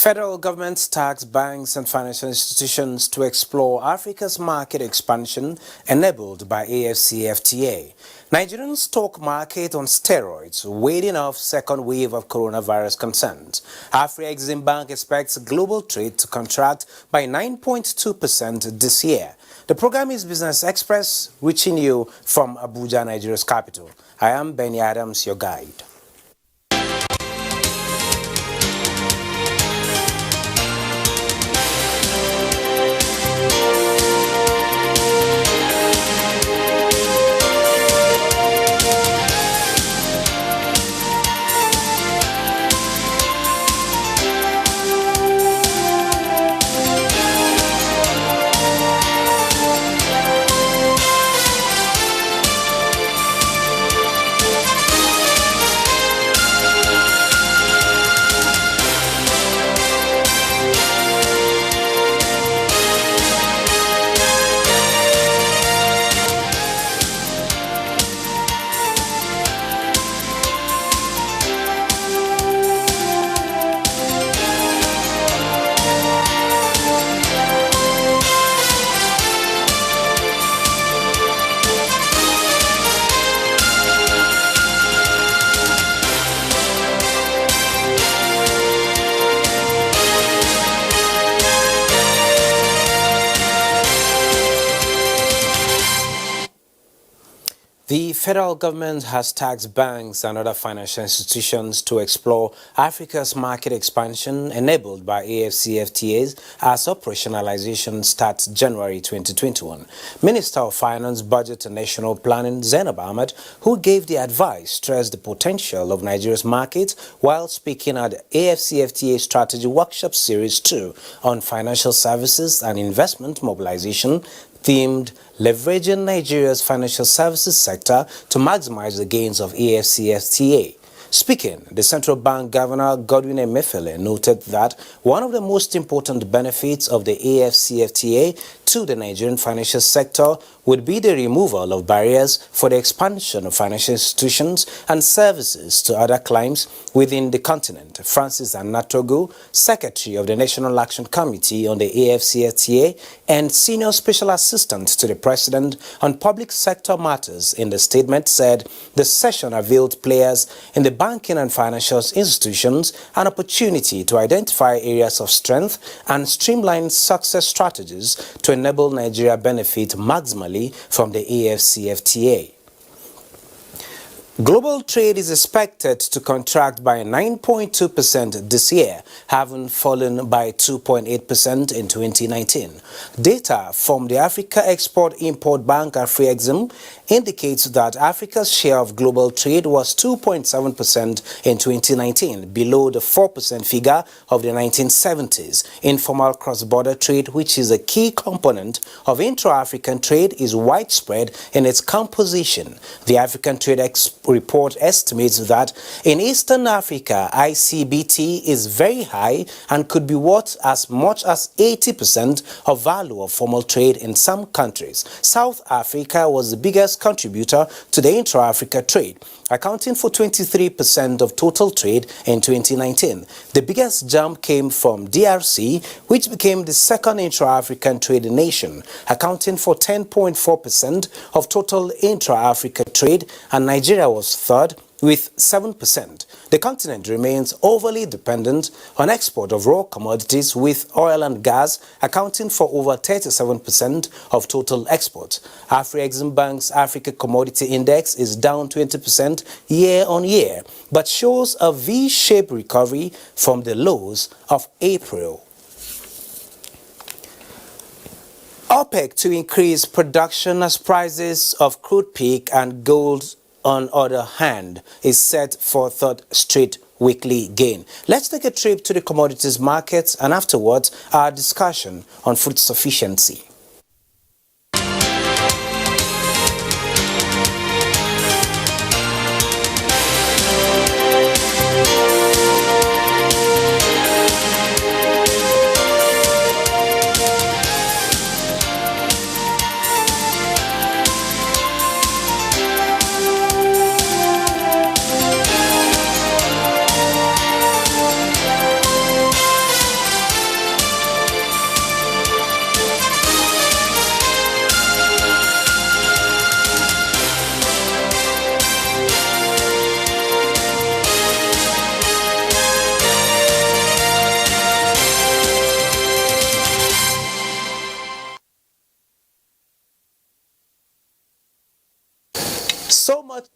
Federal government tax banks and financial institutions to explore Africa's market expansion enabled by AfCFTA. Nigerian stock market on steroids, waiting off second wave of coronavirus concerns. Afrexim Bank expects global trade to contract by 9.2% this year. The program is Business Express, reaching you from Abuja, Nigeria's capital. I am Benny Adams, your guide. The federal government has taxed banks and other financial institutions to explore Africa's market expansion enabled by AfCFTAs as operationalization starts January 2021. Minister of Finance, Budget and National Planning, Zainab Ahmed, who gave the advice, stressed the potential of Nigeria's market while speaking at the AfCFTA Strategy Workshop Series 2 on financial services and investment mobilization, themed Leveraging Nigeria's Financial Services Sector to Maximize the Gains of AfCFTA. Speaking, the Central Bank Governor Godwin Emefiele noted that one of the most important benefits of the AfCFTA to the Nigerian financial sector would be the removal of barriers for the expansion of financial institutions and services to other climes within the continent. Francis Anatogu, Secretary of the National Action Committee on the AfCFTA and Senior Special Assistant to the President on Public Sector Matters in the statement, said the session availed players in the banking and financial institutions an opportunity to identify areas of strength and streamline success strategies to enable Nigeria benefit maximally from the AfCFTA. Global trade is expected to contract by 9.2% this year, having fallen by 2.8% in 2019. Data from the Africa Export-Import Bank, Afrexim, indicates that Africa's share of global trade was 2.7% in 2019, below the 4% figure of the 1970s. Informal cross-border trade, which is a key component of intra-African trade, is widespread in its composition. The African Trade Report estimates that in Eastern Africa, ICBT is very high and could be worth as much as 80% of value of formal trade in some countries. South Africa was the biggest contributor to the intra-Africa trade, accounting for 23% of total trade in 2019. The biggest jump came from DRC, which became the second intra-African trade nation, accounting for 10.4% of total intra-Africa trade, and Nigeria was third with 7%. The continent remains overly dependent on export of raw commodities, with oil and gas accounting for over 37% of total exports. Afrexim Bank's Africa Commodity Index is down 20% year on year, but shows a V-shaped recovery from the lows of April. OPEC to increase production as prices of crude peak and gold on other hand is set for third straight weekly gain. Let's take a trip to the commodities markets and afterwards our discussion on food sufficiency. So much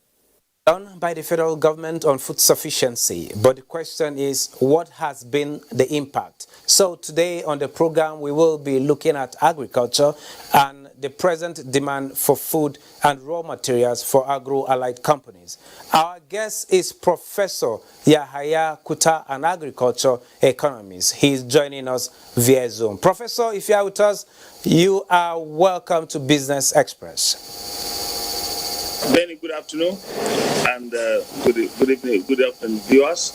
done by the federal government on food sufficiency, but the question is, what has been the impact? So today on the program, we will be looking at agriculture and the present demand for food and raw materials for agro-allied companies. Our guest is Professor Yahaya Kuta, an agriculture economist. He is joining us via Zoom. Professor, if you are with us, you are welcome to Business Express. Benny, good afternoon, and good evening, good afternoon, viewers.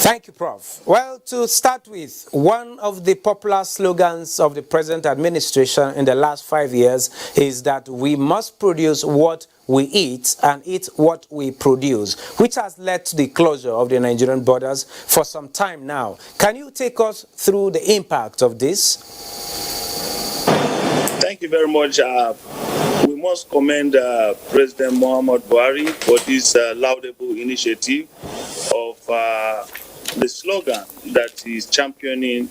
Thank you, Prof. Well, to start with, one of the popular slogans of the present administration in the last 5 years is that we must produce what we eat and eat what we produce, which has led to the closure of the Nigerian borders for some time now. Can you take us through the impact of this? Thank you very much. We must commend President Muhammad Buhari for this laudable initiative of the slogan that he's championing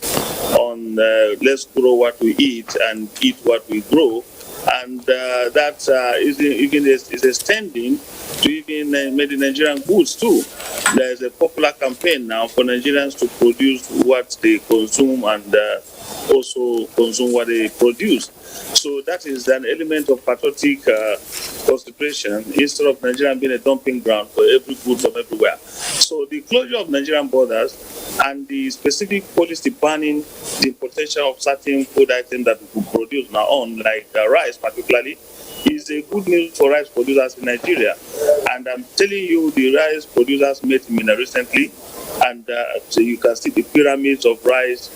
on let's grow what we eat and eat what we grow. And that is extending to even made in Nigerian goods too. There is a popular campaign now for Nigerians to produce what they consume and also consume what they produce. So that is an element of patriotic consideration instead of Nigeria being a dumping ground for every good from everywhere. So the closure of Nigerian borders and the specific policy banning the importation of certain food items that we could produce now on, like rice particularly, is a good news for rice producers in Nigeria. And I'm telling you, the rice producers met in Mina recently, and so you can see the pyramids of rice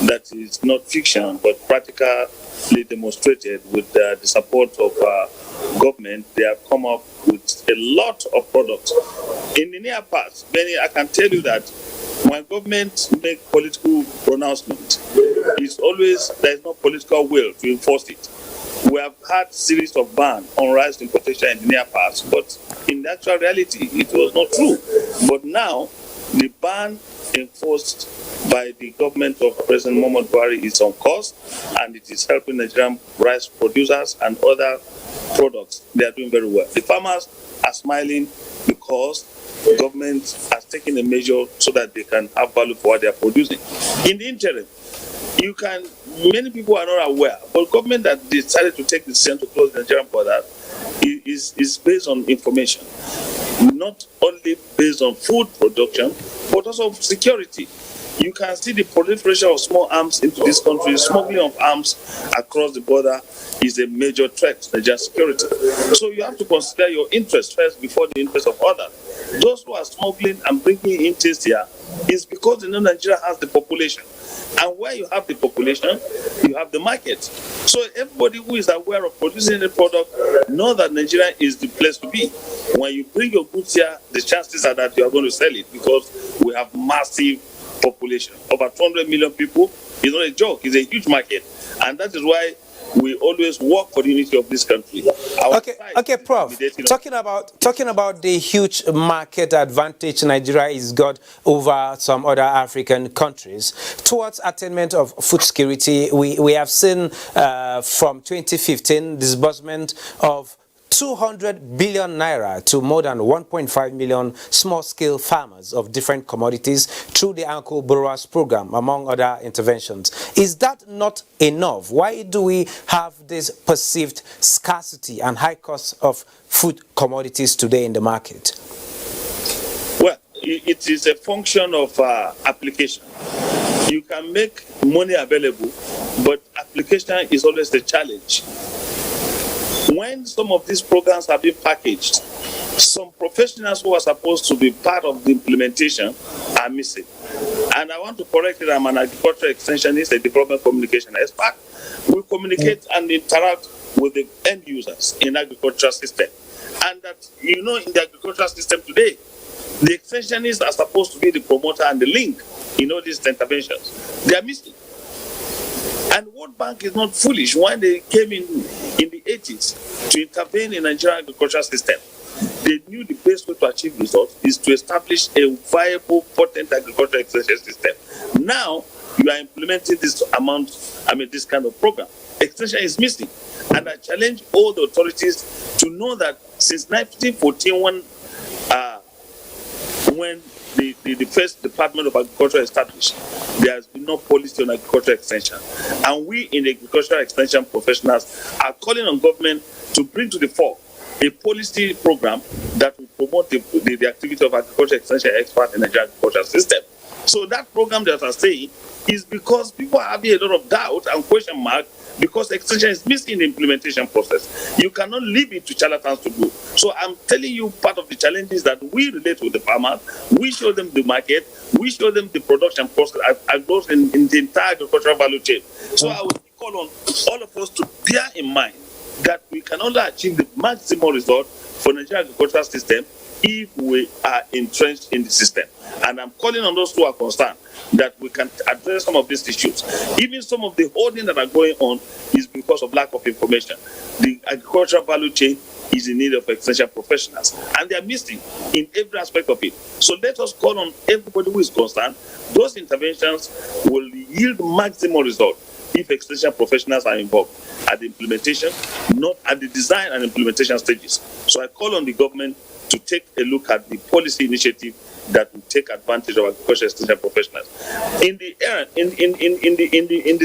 that is not fiction, but practically demonstrated with the support of government. They have come up with a lot of products. In the near past, Benny, I can tell you that when government make political pronouncement, it's always there is no political will to enforce it. We have had series of bans on rice importation in the near past, but in the actual reality, it was not true. But now, the ban enforced by the government of President Muhammad Buhari is on course, and it is helping Nigerian rice producers and other products. They are doing very well. The farmers are smiling because the government has taken a measure so that they can have value for what they are producing. In the interim, many people are not aware, but government that decided to take the decision to close the Nigerian border is based on information, not only based on food production, but also security. You can see the proliferation of small arms into this country. Smuggling of arms across the border is a major threat to Nigerian security. So you have to consider your interest first before the interest of others. Those who are smuggling and bringing in things here is because they know Nigeria has the population. And where you have the population, you have the market. So everybody who is aware of producing a product know that Nigeria is the place to be. When you bring your goods here, the chances are that you are going to sell it because we have massive population. Over 200 million people is not a joke, it's a huge market. And that is why we always work for the unity of this country. Okay, Prof. Talking about the huge market advantage Nigeria has got over some other African countries towards attainment of food security, we have seen from 2015 disbursement of 200 billion naira to more than 1.5 million small-scale farmers of different commodities through the Uncle Borrowers program, among other interventions. Is that not enough? Why do we have this perceived scarcity and high cost of food commodities today in the market? Well, it is a function of application. You can make money available, but application is always the challenge. When some of these programs have been packaged, some professionals who are supposed to be part of the implementation are missing. And I want to correct it, I'm an agricultural extensionist, a development communication expert. We communicate and interact with the end users in agricultural system. And that, in the agricultural system today, the extensionists are supposed to be the promoter and the link in all these interventions. They are missing. And World Bank is not foolish. When they came in the 80s to intervene in the Nigerian agricultural system, they knew the best way to achieve results is to establish a viable, potent agricultural extension system. Now, you are implementing this kind of program. Extension is missing. And I challenge all the authorities to know that since 1914, when the first Department of Agriculture established, there has been no policy on agricultural extension. And we in the agricultural extension professionals are calling on government to bring to the fore a policy program that will promote the activity of agricultural extension experts in the Nigerian agricultural system. So that program that I'm saying is because people are having a lot of doubt and question mark because extension is missing in the implementation process. You cannot leave it to charlatans to do. So I'm telling you, part of the challenges that we relate with the farmers, we show them the market, we show them the production process and goes in the entire agricultural value chain. So I would call on all of us to bear in mind that we can only achieve the maximum result for the Nigerian agricultural system if we are entrenched in the system. And I'm calling on those who are concerned that we can address some of these issues. Even some of the holding that are going on is because of lack of information. The agricultural value chain is in need of extension professionals, and they are missing in every aspect of it. So let us call on everybody who is concerned. Those interventions will yield maximum result if extension professionals are involved at the implementation, not at the design and implementation stages. So I call on the government to take a look at the policy initiative that will take advantage of agricultural extension professionals. In the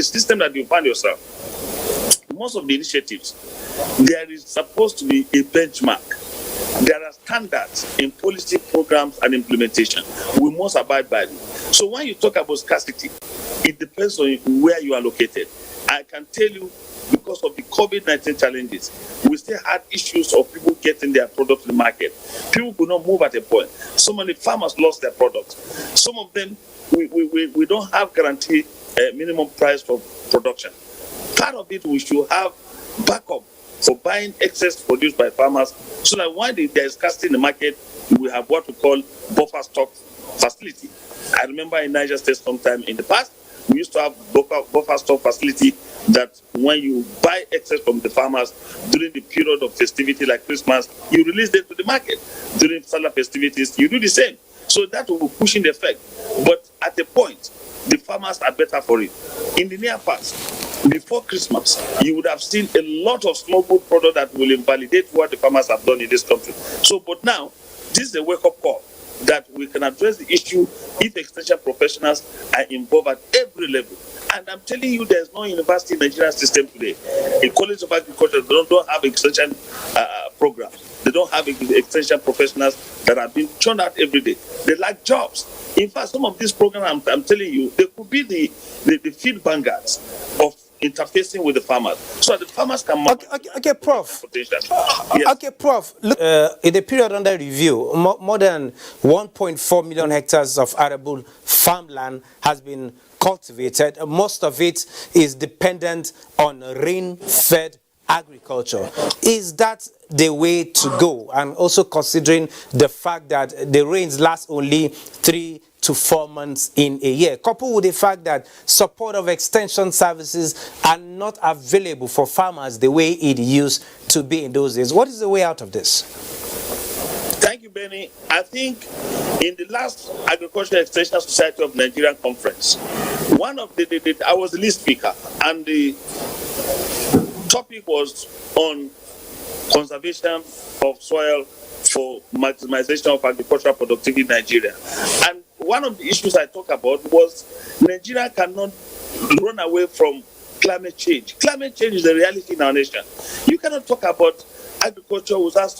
system that you find yourself, most of the initiatives, there is supposed to be a benchmark. There are standards in policy programs and implementation. We must abide by them. So when you talk about scarcity, it depends on where you are located. I can tell you, because of the COVID-19 challenges, we still had issues of people getting their products to the market. People could not move at a point. So many farmers lost their products. Some of them, we don't have guaranteed minimum price for production. Part of it, we should have backup for buying excess produced by farmers, so that when there is scarcity in the market, we have what we call buffer stock facility. I remember in Niger State sometime in the past, we used to have buffer stock facility that when you buy excess from the farmers during the period of festivity like Christmas, you release them to the market. During Salah festivities, you do the same. So that will be pushing the effect. But at a point, the farmers are better for it. In the near past, before Christmas, you would have seen a lot of small-food product that will invalidate what the farmers have done in this country. So, but now, this is a wake-up call that we can address the issue if extension professionals are involved at every level. And I'm telling you, there's no university in the Nigerian system today. A college of agriculture don't have extension programs. They don't have extension professionals that are being churned out every day. They lack jobs. In fact, some of these programs, I'm telling you, they could be the field vanguards of interfacing with the farmers, so that the farmers can. Okay, Prof. Yes. Okay, Prof. Look, in the period under review, more than 1.4 million hectares of arable farmland has been cultivated. Most of it is dependent on rain-fed agriculture. Is that the way to go? And also considering the fact that the rains last only 3 to 4 months in a year, coupled with the fact that support of extension services are not available for farmers the way it used to be in those days. What is the way out of this? Thank you, Benny. I think in the last Agricultural Extension Society of Nigerian conference, one of I was the lead speaker, and the topic was on conservation of soil for maximization of agricultural productivity in Nigeria. And one of the issues I talked about was Nigeria cannot run away from climate change. Climate change is a reality in our nation. You cannot talk about agriculture without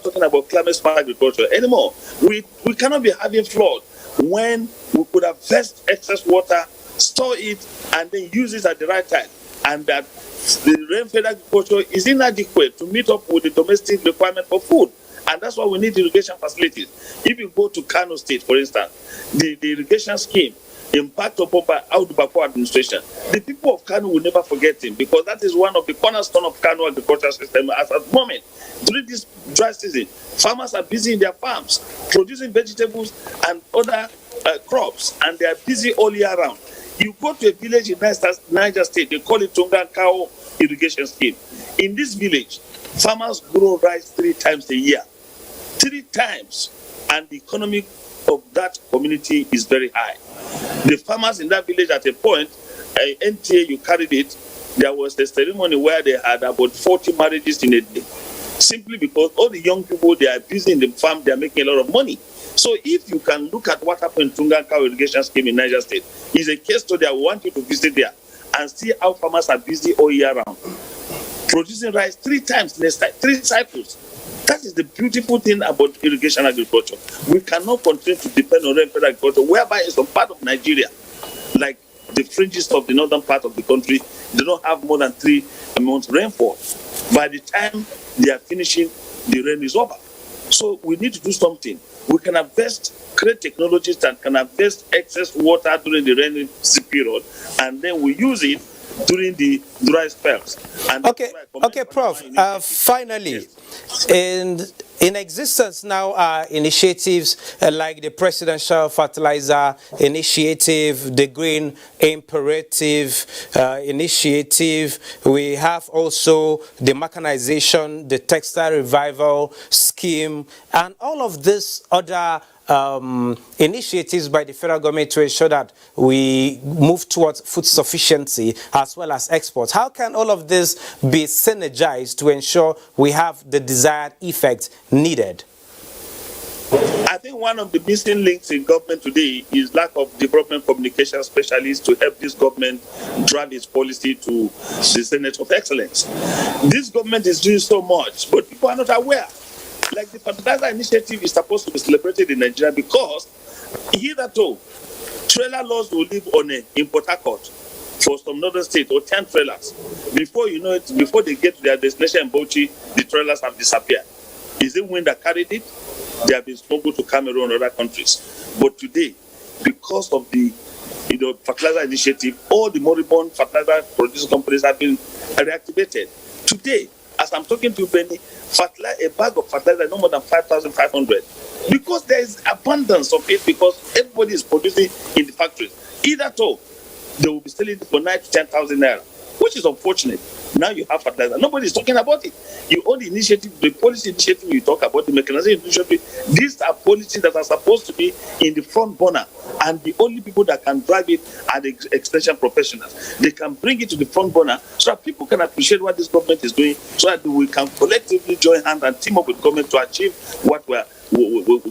talking about climate smart agriculture anymore. We cannot be having flood when we could have fetched excess water, store it, and then use it at the right time. And that the rain-fed agriculture is inadequate to meet up with the domestic requirement for food. And that's why we need irrigation facilities. If you go to Kano State, for instance, the irrigation scheme impact upon by Audu Bako administration, the people of Kano will never forget him, because that is one of the cornerstone of Kano agricultural system at the moment. During this dry season, farmers are busy in their farms, producing vegetables and other crops, and they are busy all year round. You go to a village in Niger State, they call it Tunga Cow irrigation scheme. In this village, farmers grow rice 3 times a year. 3 times, and the economy of that community is very high. The farmers in that village at a point, NTA, you carried it, there was a ceremony where they had about 40 marriages in a day, simply because all the young people, they are busy in the farm, they are making a lot of money. So if you can look at what happened in Tungan Cow Irrigation Scheme in Niger State, it's a case study. I want you to visit there and see how farmers are busy all year round, producing rice 3 times in a 3 cycles. That is the beautiful thing about irrigation agriculture. We cannot continue to depend on rainfed agriculture, whereby in some part of Nigeria, like the fringes of the northern part of the country, they don't have more than 3 months rainfall. By the time they are finishing, the rain is over. So we need to do something. We can harvest, create technologies that can harvest excess water during the rainy period, and then we use it during the dry spells. And okay, Prof. Finally, yes. In existence now are initiatives like the Presidential Fertilizer Initiative, the Green Imperative Initiative. We have also the mechanization, the Textile Revival Scheme, and all of these other initiatives by the federal government to ensure that we move towards food sufficiency as well as exports. How can all of this be synergized to ensure we have the desired effect needed? I think one of the missing links in government today is lack of development communication specialists to help this government drive its policy to the Senate of Excellence. This government is doing so much, but people are not aware. Like the fertilizer initiative is supposed to be celebrated in Nigeria because hitherto trailer laws will live on in Port Harcourt for some northern state or 10 trailers. Before you know it, before they get to their destination in Bauchi, the trailers have disappeared. Is it wind that carried it? They have been smuggled to Cameroon and other countries. But today, because of the fertilizer initiative, all the moribund fertilizer producing companies have been reactivated. Today, as I'm talking to you, Benny, a bag of fertilizer is no more than 5,500 because there is abundance of it, because everybody is producing in the factories. Either so, they will be selling it for 9,000 to 10,000 naira, which is unfortunate. Now you have fertilizer. Nobody is talking about it. You own the initiative, the policy initiative you talk about, the mechanization initiative. These are policies that are supposed to be in the front burner, and the only people that can drive it are the extension professionals. They can bring it to the front burner so that people can appreciate what this government is doing, so that we can collectively join hands and team up with government to achieve what we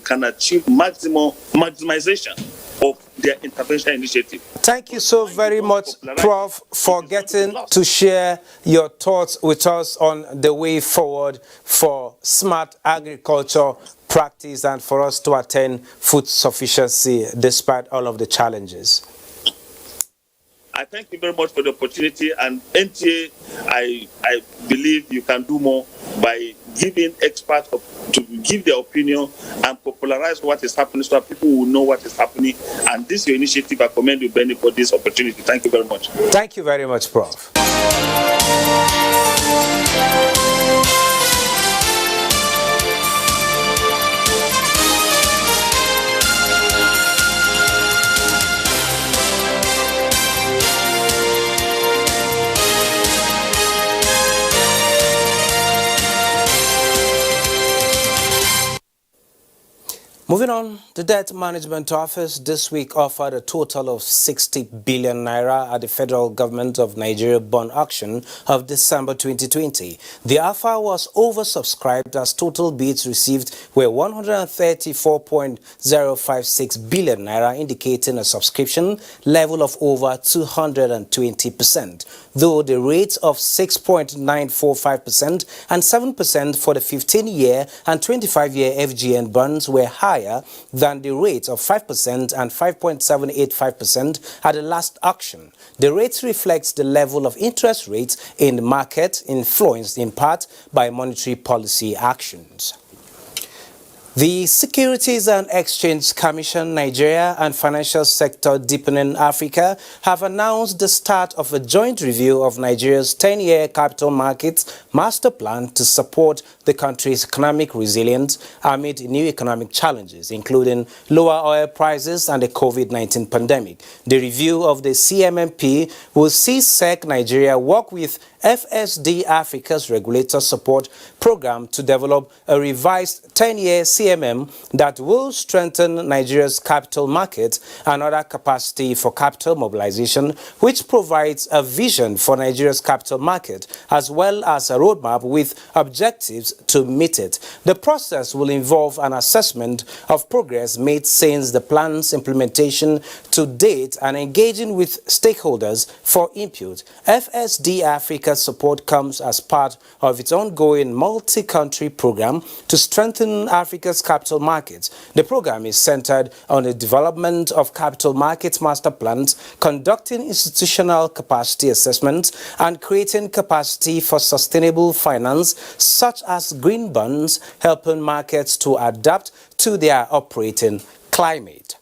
can achieve maximization of their intervention initiative. Thank you so very much, Prof, for getting to share your thoughts with us on the way forward for smart agriculture practice and for us to attain food sufficiency despite all of the challenges. I thank you very much for the opportunity, and NTA, I believe you can do more by giving experts to give their opinion and popularize what is happening so that people will know what is happening. And this your initiative. I commend you, Benny, for this opportunity. Thank you very much. Thank you very much, Prof. Moving on, the Debt Management Office this week offered a total of 60 billion naira at the federal government of Nigeria bond auction of December 2020. The offer was oversubscribed as total bids received were 134.056 billion naira, indicating a subscription level of over 220%, though the rates of 6.945% and 7% for the 15-year and 25-year FGN bonds were higher than the rates of 5% and 5.785% at the last auction. The rates reflects the level of interest rates in the market, influenced in part by monetary policy actions. The Securities and Exchange Commission, Nigeria, and Financial Sector Deepening Africa have announced the start of a joint review of Nigeria's 10-year capital markets master plan to support the country's economic resilience amid new economic challenges, including lower oil prices and the COVID-19 pandemic. The review of the CMMP will see SEC Nigeria work with FSD Africa's regulator support program to develop a revised 10-year CMM that will strengthen Nigeria's capital market and other capacity for capital mobilization, which provides a vision for Nigeria's capital market as well as a roadmap with objectives to meet it. The process will involve an assessment of progress made since the plan's implementation to date and engaging with stakeholders for input. FSD Africa's support comes as part of its ongoing multi-country program to strengthen Africa's capital markets. The program is centered on the development of capital markets master plans, conducting institutional capacity assessments, and creating capacity for sustainable finance, such as green bonds, helping markets to adapt to their operating climate.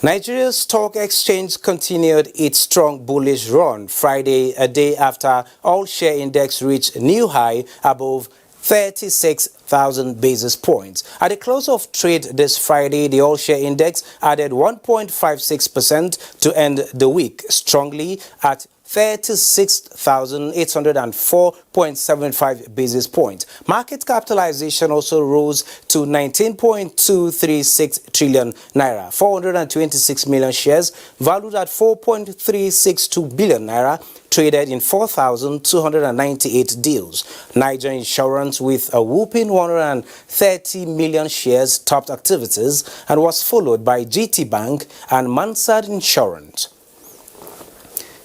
Nigeria's stock exchange continued its strong bullish run Friday, a day after all-share index reached a new high above 36,000 basis points. At the close of trade this Friday, the all-share index added 1.56% to end the week strongly at 36,804.75 basis points. Market capitalization also rose to 19.236 trillion naira. 426 million shares valued at 4.362 billion naira traded in 4,298 deals. Niger Insurance, with a whopping 130 million shares, topped activities and was followed by GT Bank and Mansard Insurance.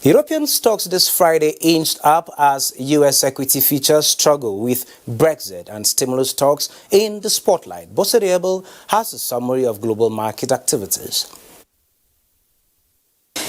European stocks this Friday inched up as U.S. equity futures struggle with Brexit and stimulus talks in the spotlight. Bosere Abel has a summary of global market activities.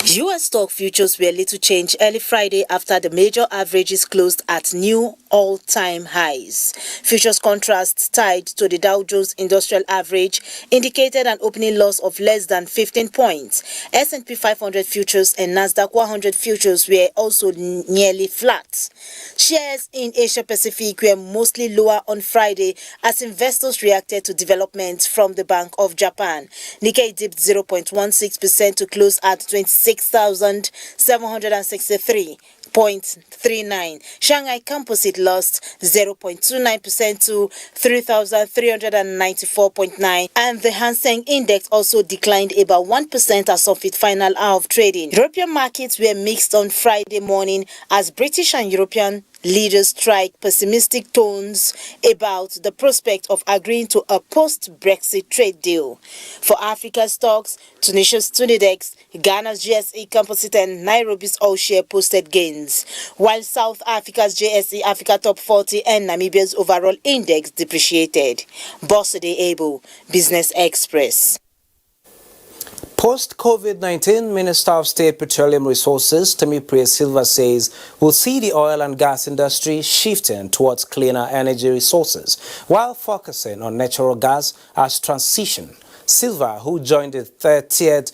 U.S. stock futures were little changed early Friday after the major averages closed at new all-time highs. Futures contrasts tied to the Dow Jones Industrial Average indicated an opening loss of less than 15 points. S&P 500 futures and Nasdaq 100 futures were also nearly flat. Shares in Asia Pacific were mostly lower on Friday as investors reacted to developments from the Bank of Japan. Nikkei dipped 0.16% to close at 26,763.39. Shanghai Composite lost 0.29% to 3,394.9, and the Hang Seng Index also declined about 1% as of its final hour of trading. European markets were mixed on Friday morning as British and European leaders strike pessimistic tones about the prospect of agreeing to a post-Brexit trade deal. For Africa stocks, Tunisia's Tunidex, Ghana's GSE Composite and Nairobi's all-share posted gains, while South Africa's JSE Africa Top 40 and Namibia's overall index depreciated. Bosede Able, Business Express. Post-COVID-19, Minister of State Petroleum Resources, Temipre Silva, says we'll see the oil and gas industry shifting towards cleaner energy resources while focusing on natural gas as transition. Silva, who joined the 13th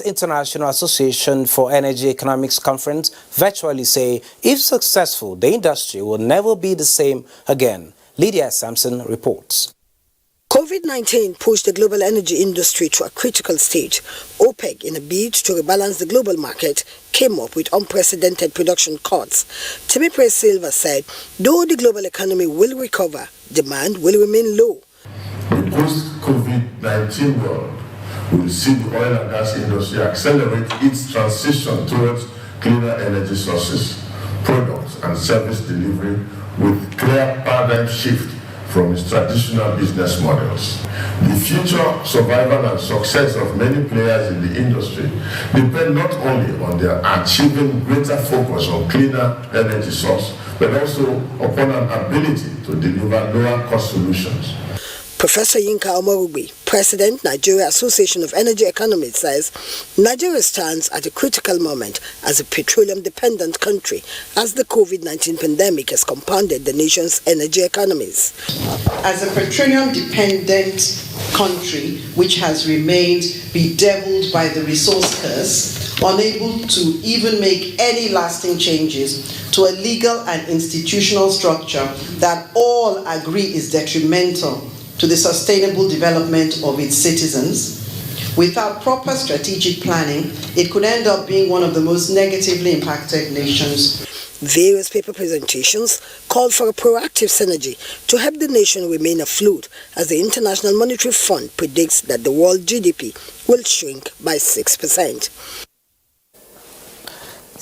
International Association for Energy Economics Conference, virtually say, if successful, the industry will never be the same again. Lydia Sampson reports. COVID-19 pushed the global energy industry to a critical stage. OPEC, in a bid to rebalance the global market, came up with unprecedented production cuts. Temipre Silva said, though the global economy will recover, demand will remain low. The post-COVID-19 world will see the oil and gas industry accelerate its transition towards cleaner energy sources, products and service delivery with clear paradigm shift from its traditional business models. The future survival and success of many players in the industry depend not only on their achieving greater focus on cleaner energy source, but also upon an ability to deliver lower cost solutions. Professor Yinka Omorubi, President, Nigeria Association of Energy Economists, says Nigeria stands at a critical moment as a petroleum-dependent country as the COVID-19 pandemic has compounded the nation's energy economies. As a petroleum-dependent country which has remained bedeviled by the resource curse, unable to even make any lasting changes to a legal and institutional structure that all agree is detrimental to the sustainable development of its citizens, Without proper strategic planning, it could end up being one of the most negatively impacted nations. Various paper presentations called for a proactive synergy to help the nation remain afloat as the International Monetary Fund predicts that the world GDP will shrink by 6%.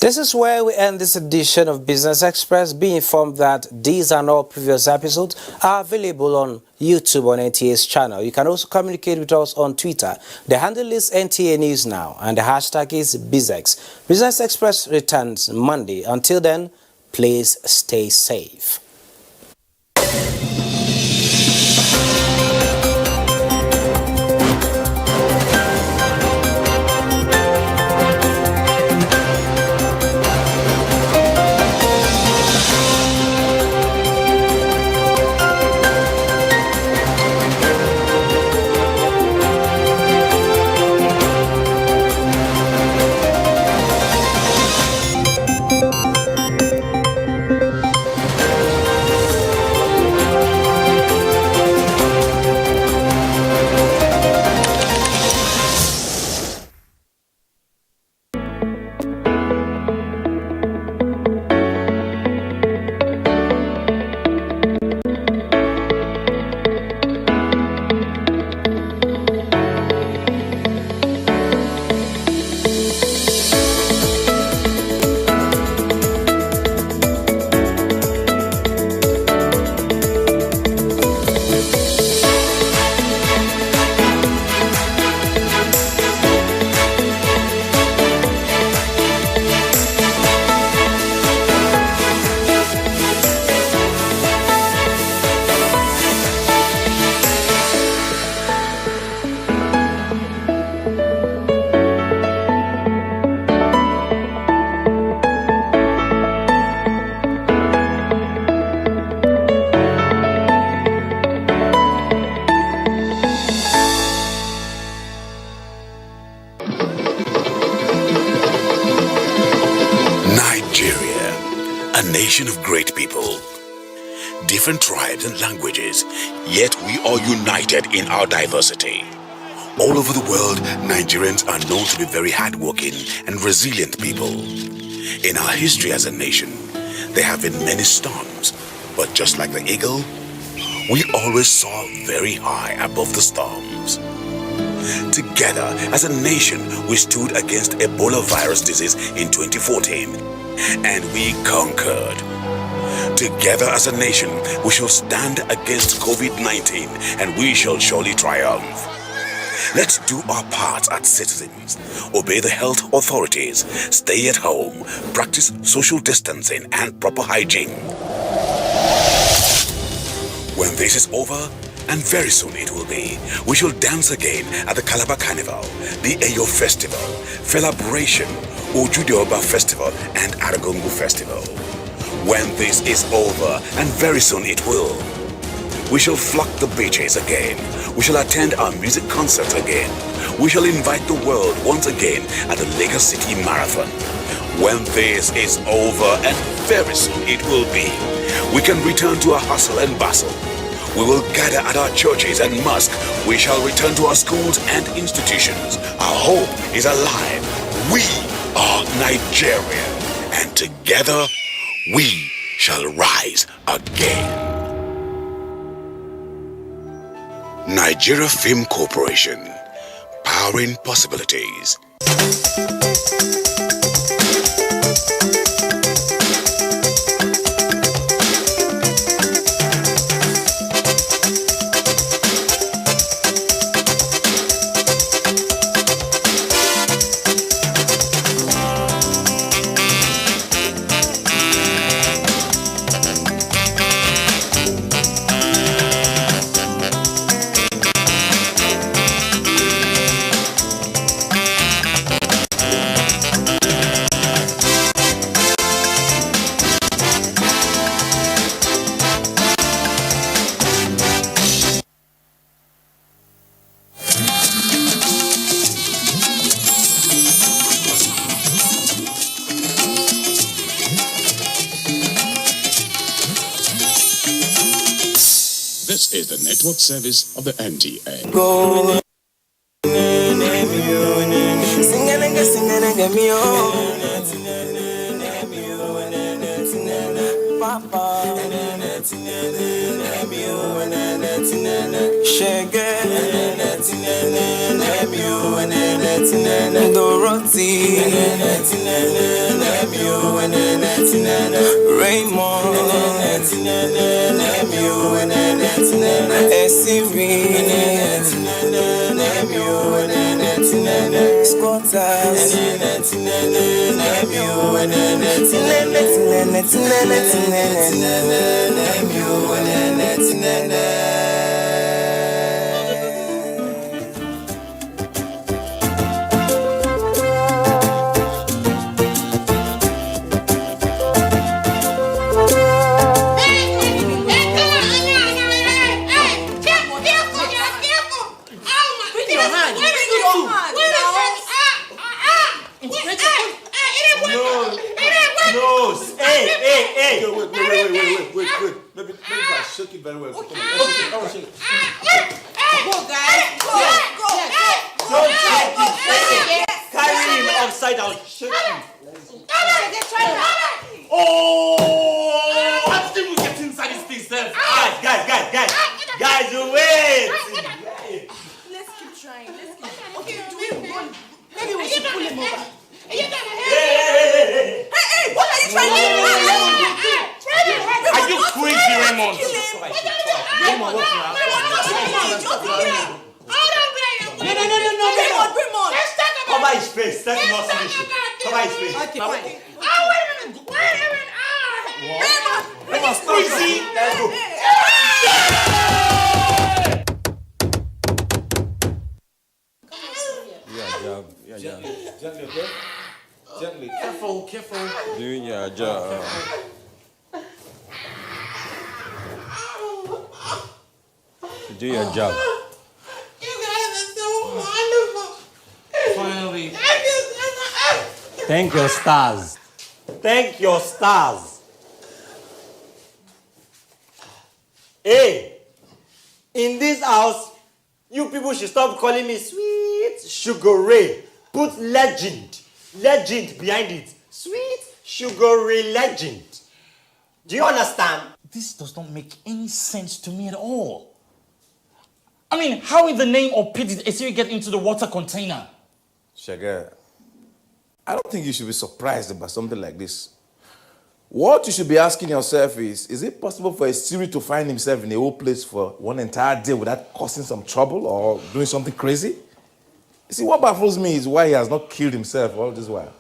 This is where we end this edition of Business Express. Be informed that these and all previous episodes are available on YouTube on NTA's channel. You can also communicate with us on Twitter. The handle is NTA News Now and the hashtag is BizX. Business Express returns Monday. Until then, please stay safe. A nation of great people, different tribes and languages, yet we are united in our diversity. All over the world, Nigerians are known to be very hardworking and resilient people. In our history as a nation, there have been many storms, but just like the eagle, we always soar very high above the storms. Together, as a nation, we stood against Ebola virus disease in 2014, and we conquered. Together as a nation, we shall stand against COVID-19, and we shall surely triumph. Let's do our part as citizens, obey the health authorities, stay at home, practice social distancing and proper hygiene. When this is over, and very soon it will be, we shall dance again at the Calabar Carnival, the Eyo Festival, Celebration, Ojudeoba Festival, and Aragongo Festival. When this is over, and very soon it will, we shall flock the beaches again. We shall attend our music concerts again. We shall invite the world once again at the Lagos City Marathon. When this is over, and very soon it will be, we can return to our hustle and bustle. We will gather at our churches and mosques. We shall return to our schools and institutions. Our hope is alive. We are Nigeria, and together we shall rise again. Nigeria Film Corporation, powering possibilities. This is the network service of the NTA. Go Wait. Maybe if I shake it very well. Come on, let's shake it. Go, guys. Go. Don't shake it. Carry him upside down. Shake him. Oh! How did we get inside this thing, sir? Guys, wait! Let's keep trying. Okay, do we want? Maybe we should pull him over. Hey! What are you trying to do? Are you crazy, Raymond? Raymond. Cover his face. Let's not see this. Cover his face. Okay, fine. Raymond, stop. Crazy. Let's go. Yeah, job. Gently, okay? Gently. Careful. Doing your job. Do your job. You guys are so wonderful. Finally. Thank your stars. Thank your stars. Hey, in this house, you people should stop calling me Sweet Sugar Ray. Put legend behind it. Sweet Sugar Ray legend. Do you understand? This does not make any sense to me at all. I mean, how in the name of pity did Esiri get into the water container? Shaga, I don't think you should be surprised about something like this. What you should be asking yourself is it possible for a Siri to find himself in a whole place for one entire day without causing some trouble or doing something crazy? You see, what baffles me is why he has not killed himself all this while.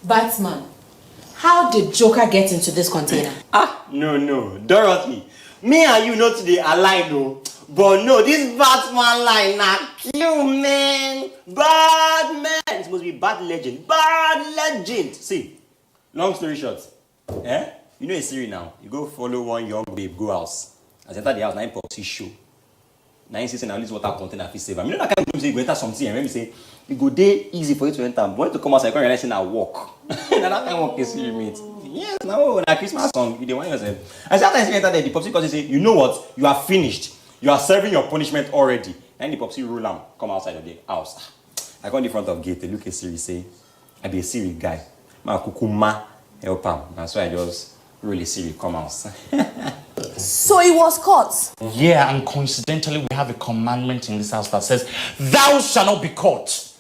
Batman, how did Joker get into this container? No. Dorothy, me and you know today align, no. But no, this Batman line now kill, man. Batman. It's supposed to be bad legend. See, long story short, you know a Siri now. You go follow one young babe, go house. As enter the house, 9 pops, show. 9 6 now this water container fi save. I mean, you know that kind of people say you go enter something and when me say it go day easy for you to enter. But when you come outside, you can't realize now walk. Now that kind of walk is Siri mate. Yes, now Christmas song, you dey want yourself. And sometimes you enter there, the popsy because they say, you know what, you are finished. You are serving your punishment already. And the popsy roll am, come outside of the house. I go in the front of gate, they look at Siri, say, I be a Siri guy. Ma kukuma help am. That's why I just roll a Siri, come out. So it was caught? Yeah, and coincidentally, we have a commandment in this house that says, thou shalt not be caught.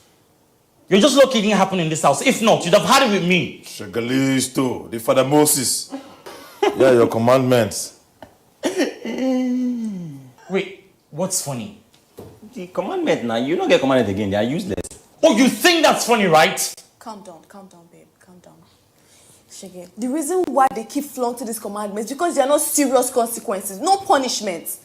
You're just lucky it didn't happen in this house. If not, you'd have had it with me. Shagalisto, the Father Moses. Yeah, your commandments. Wait, what's funny? The commandment now, you don't get commanded again, they are useless. Oh, you think that's funny, right? Calm down, babe, calm down. Shege, the reason why they keep flaunting these commandments is because there are no serious consequences, no punishments.